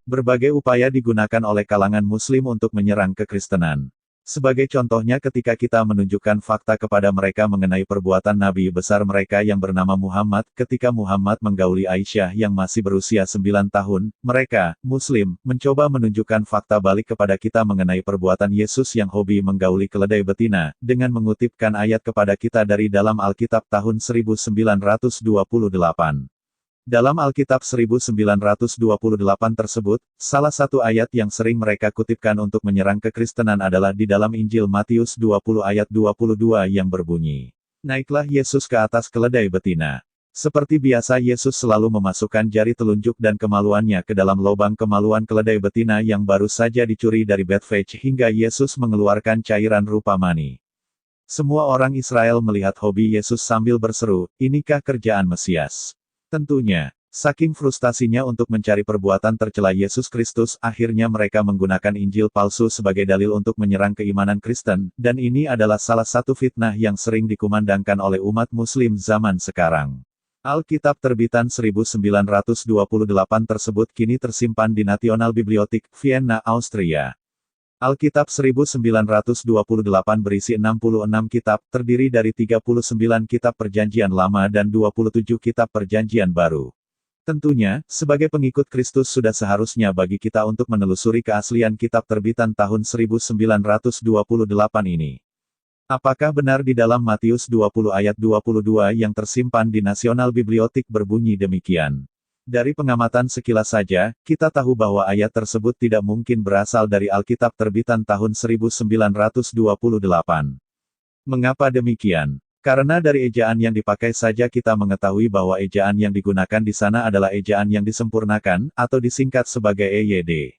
Berbagai upaya digunakan oleh kalangan Muslim untuk menyerang kekristenan. Sebagai contohnya ketika kita menunjukkan fakta kepada mereka mengenai perbuatan Nabi besar mereka yang bernama Muhammad, ketika Muhammad menggauli Aisyah yang masih berusia 9 tahun, mereka, Muslim, mencoba menunjukkan fakta balik kepada kita mengenai perbuatan Yesus yang hobi menggauli keledai betina, dengan mengutipkan ayat kepada kita dari dalam Alkitab tahun 1928. Dalam Alkitab 1928 tersebut, salah satu ayat yang sering mereka kutipkan untuk menyerang kekristenan adalah di dalam Injil Matius 20 ayat 22 yang berbunyi, "Naiklah Yesus ke atas keledai betina." Seperti biasa Yesus selalu memasukkan jari telunjuk dan kemaluannya ke dalam lubang kemaluan keledai betina yang baru saja dicuri dari Bethphage hingga Yesus mengeluarkan cairan rupa mani. Semua orang Israel melihat hobi Yesus sambil berseru, "Inikah kerjaan Mesias?" Tentunya, saking frustasinya untuk mencari perbuatan tercela Yesus Kristus, akhirnya mereka menggunakan Injil palsu sebagai dalil untuk menyerang keimanan Kristen, dan ini adalah salah satu fitnah yang sering dikumandangkan oleh umat Muslim zaman sekarang. Alkitab terbitan 1928 tersebut kini tersimpan di National Bibliothek, Vienna, Austria. Alkitab 1928 berisi 66 kitab, terdiri dari 39 kitab Perjanjian Lama dan 27 kitab Perjanjian Baru. Tentunya, sebagai pengikut Kristus sudah seharusnya bagi kita untuk menelusuri keaslian kitab terbitan tahun 1928 ini. Apakah benar di dalam Matius 20 ayat 22 yang tersimpan di National Bibliothek berbunyi demikian? Dari pengamatan sekilas saja, kita tahu bahwa ayat tersebut tidak mungkin berasal dari Alkitab terbitan tahun 1928. Mengapa demikian? Karena dari ejaan yang dipakai saja kita mengetahui bahwa ejaan yang digunakan di sana adalah ejaan yang disempurnakan, atau disingkat sebagai EYD.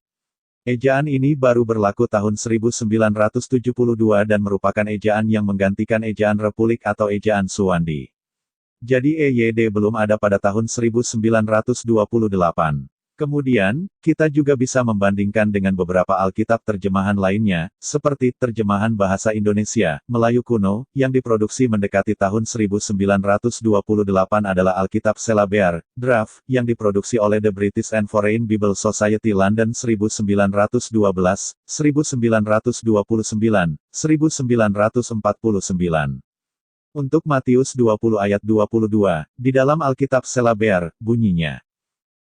Ejaan ini baru berlaku tahun 1972 dan merupakan ejaan yang menggantikan ejaan Republik atau ejaan Suwandi. Jadi EYD belum ada pada tahun 1928. Kemudian, kita juga bisa membandingkan dengan beberapa Alkitab terjemahan lainnya, seperti terjemahan bahasa Indonesia, Melayu kuno, yang diproduksi mendekati tahun 1928 adalah Alkitab Selabear, Draft, yang diproduksi oleh The British and Foreign Bible Society London 1912, 1929, 1949. Untuk Matius 20 ayat 22, di dalam Alkitab Selabear, bunyinya,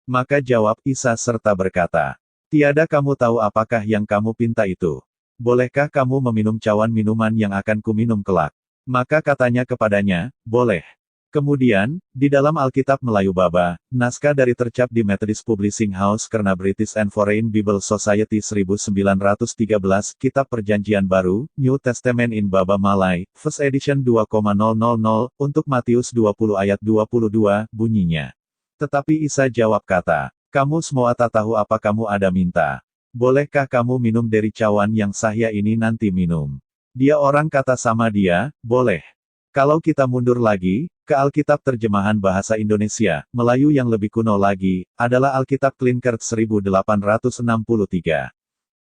"Maka jawab Isa serta berkata, tiada kamu tahu apakah yang kamu pinta itu? Bolehkah kamu meminum cawan minuman yang akan kuminum kelak?" Maka katanya kepadanya, "Boleh." Kemudian, di dalam Alkitab Melayu Baba, naskah dari tercap di Methodist Publishing House karena British and Foreign Bible Society 1913, Kitab Perjanjian Baru, New Testament in Baba Malay, First Edition 2,000, untuk Matius 20 ayat 22, bunyinya, "Tetapi Isa jawab kata, kamu semua tak tahu apa kamu ada minta. Bolehkah kamu minum dari cawan yang saya ini nanti minum?" Dia orang kata sama dia, "Boleh." Kalau kita mundur lagi, ke Alkitab terjemahan bahasa Indonesia, Melayu yang lebih kuno lagi, adalah Alkitab Klinkert 1863.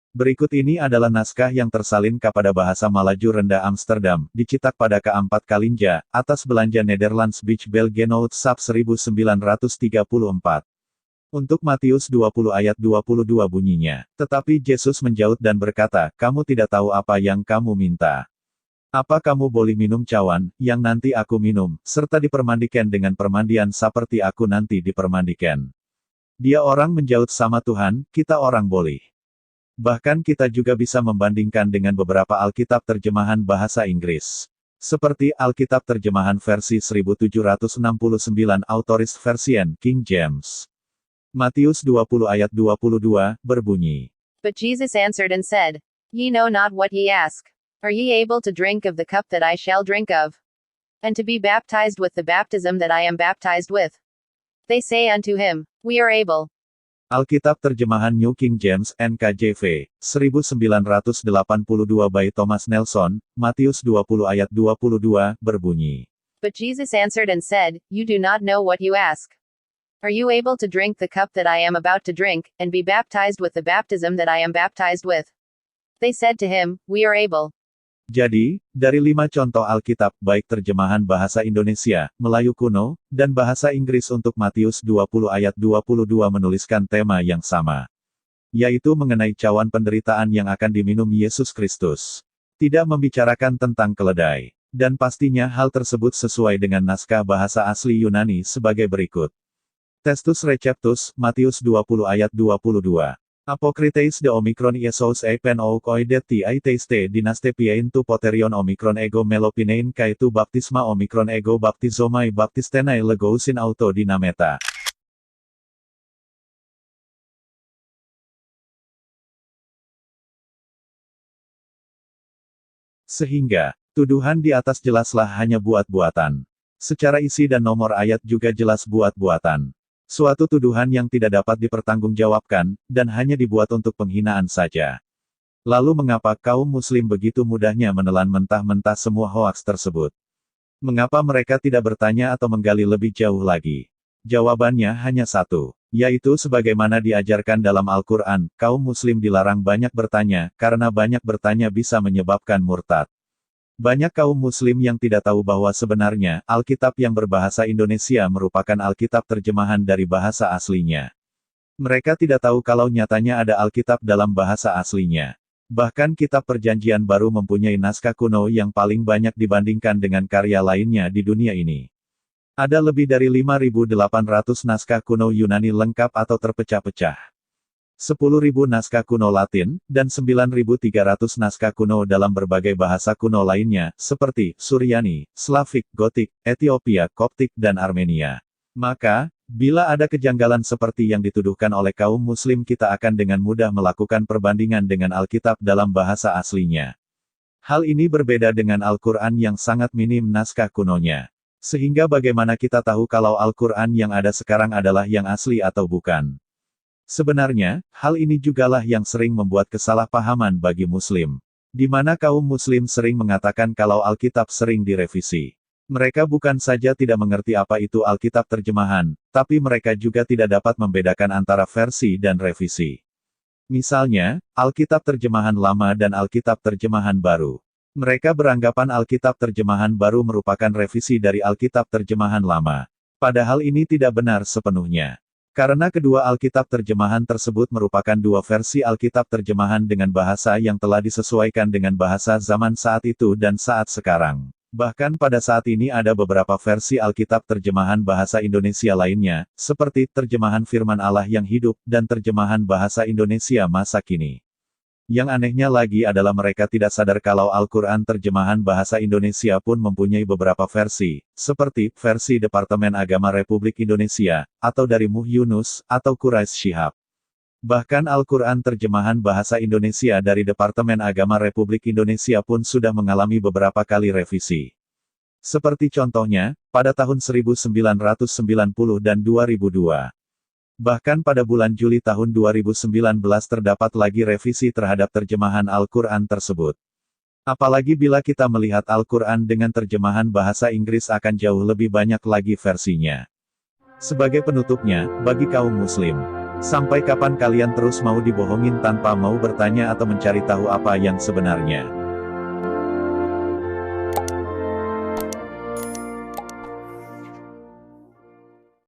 Berikut ini adalah naskah yang tersalin kepada bahasa Malaju Rendah Amsterdam, dicetak pada K4 Kalinja, atas belanja Netherlands Beach Belgenout Sap 1934. Untuk Matius 20 ayat 22 bunyinya, "Tetapi Yesus menjawab dan berkata, kamu tidak tahu apa yang kamu minta. Apa kamu boleh minum cawan, yang nanti aku minum, serta dipermandikan dengan permandian seperti aku nanti dipermandikan?" Dia orang menjawab sama Tuhan, kita orang boleh. Bahkan kita juga bisa membandingkan dengan beberapa Alkitab terjemahan bahasa Inggris. Seperti Alkitab terjemahan versi 1769 Authorized Version, King James. Matius 20 ayat 22, berbunyi, But Jesus answered and said, Ye know not what ye ask. Are ye able to drink of the cup that I shall drink of? And to be baptized with the baptism that I am baptized with? They say unto him, We are able. Alkitab terjemahan New King James, NKJV, 1982 by Thomas Nelson, Matius 20 ayat 22, berbunyi, But Jesus answered and said, You do not know what you ask. Are you able to drink the cup that I am about to drink, and be baptized with the baptism that I am baptized with? They said to him, We are able. Jadi, dari 5 contoh Alkitab, baik terjemahan bahasa Indonesia, Melayu kuno, dan bahasa Inggris untuk Matius 20 ayat 22 menuliskan tema yang sama. yaitu mengenai cawan penderitaan yang akan diminum Yesus Kristus. Tidak membicarakan tentang keledai. Dan pastinya hal tersebut sesuai dengan naskah bahasa asli Yunani sebagai berikut. Testus Receptus, Matius 20 ayat 22. Apokrites de Omicron Iesos epen oikoidet ti aiteiste dinastepiain tu poterion Omicron ego melopinein kaitu baptisma Omicron ego baptizomai baptistenai legousin auto dinameta. Sehingga, tuduhan di atas jelaslah hanya buat-buatan. Secara isi dan nomor ayat juga jelas buat-buatan. Suatu tuduhan yang tidak dapat dipertanggungjawabkan, dan hanya dibuat untuk penghinaan saja. Lalu mengapa kaum muslim begitu mudahnya menelan mentah-mentah semua hoaks tersebut? Mengapa mereka tidak bertanya atau menggali lebih jauh lagi? Jawabannya hanya satu, yaitu sebagaimana diajarkan dalam Al-Quran, kaum muslim dilarang banyak bertanya, karena banyak bertanya bisa menyebabkan murtad. Banyak kaum muslim yang tidak tahu bahwa sebenarnya, Alkitab yang berbahasa Indonesia merupakan Alkitab terjemahan dari bahasa aslinya. Mereka tidak tahu kalau nyatanya ada Alkitab dalam bahasa aslinya. Bahkan kitab Perjanjian Baru mempunyai naskah kuno yang paling banyak dibandingkan dengan karya lainnya di dunia ini. Ada lebih dari 5.800 naskah kuno Yunani lengkap atau terpecah-pecah. 10.000 naskah kuno Latin, dan 9.300 naskah kuno dalam berbagai bahasa kuno lainnya, seperti Suryani, Slavik, Gotik, Ethiopia, Koptik, dan Armenia. Maka, bila ada kejanggalan seperti yang dituduhkan oleh kaum muslim, kita akan dengan mudah melakukan perbandingan dengan Alkitab dalam bahasa aslinya. Hal ini berbeda dengan Al-Quran yang sangat minim naskah kunonya. Sehingga bagaimana kita tahu kalau Al-Quran yang ada sekarang adalah yang asli atau bukan? Sebenarnya, hal ini jugalah yang sering membuat kesalahpahaman bagi muslim. Di mana kaum muslim sering mengatakan kalau Alkitab sering direvisi. Mereka bukan saja tidak mengerti apa itu Alkitab terjemahan, tapi mereka juga tidak dapat membedakan antara versi dan revisi. Misalnya, Alkitab terjemahan lama dan Alkitab terjemahan baru. Mereka beranggapan Alkitab terjemahan baru merupakan revisi dari Alkitab terjemahan lama. Padahal ini tidak benar sepenuhnya. Karena kedua Alkitab terjemahan tersebut merupakan dua versi Alkitab terjemahan dengan bahasa yang telah disesuaikan dengan bahasa zaman saat itu dan saat sekarang. Bahkan pada saat ini ada beberapa versi Alkitab terjemahan bahasa Indonesia lainnya, seperti terjemahan Firman Allah yang hidup dan terjemahan bahasa Indonesia masa kini. Yang anehnya lagi adalah mereka tidak sadar kalau Al-Quran terjemahan bahasa Indonesia pun mempunyai beberapa versi, seperti versi Departemen Agama Republik Indonesia, atau dari Muh Yunus, atau Quraisy Shihab. Bahkan Al-Quran terjemahan bahasa Indonesia dari Departemen Agama Republik Indonesia pun sudah mengalami beberapa kali revisi. Seperti contohnya, pada tahun 1990 dan 2002. Bahkan pada bulan Juli tahun 2019 terdapat lagi revisi terhadap terjemahan Al-Quran tersebut. Apalagi bila kita melihat Al-Quran dengan terjemahan bahasa Inggris akan jauh lebih banyak lagi versinya. Sebagai penutupnya, bagi kaum muslim, sampai kapan kalian terus mau dibohongin tanpa mau bertanya atau mencari tahu apa yang sebenarnya?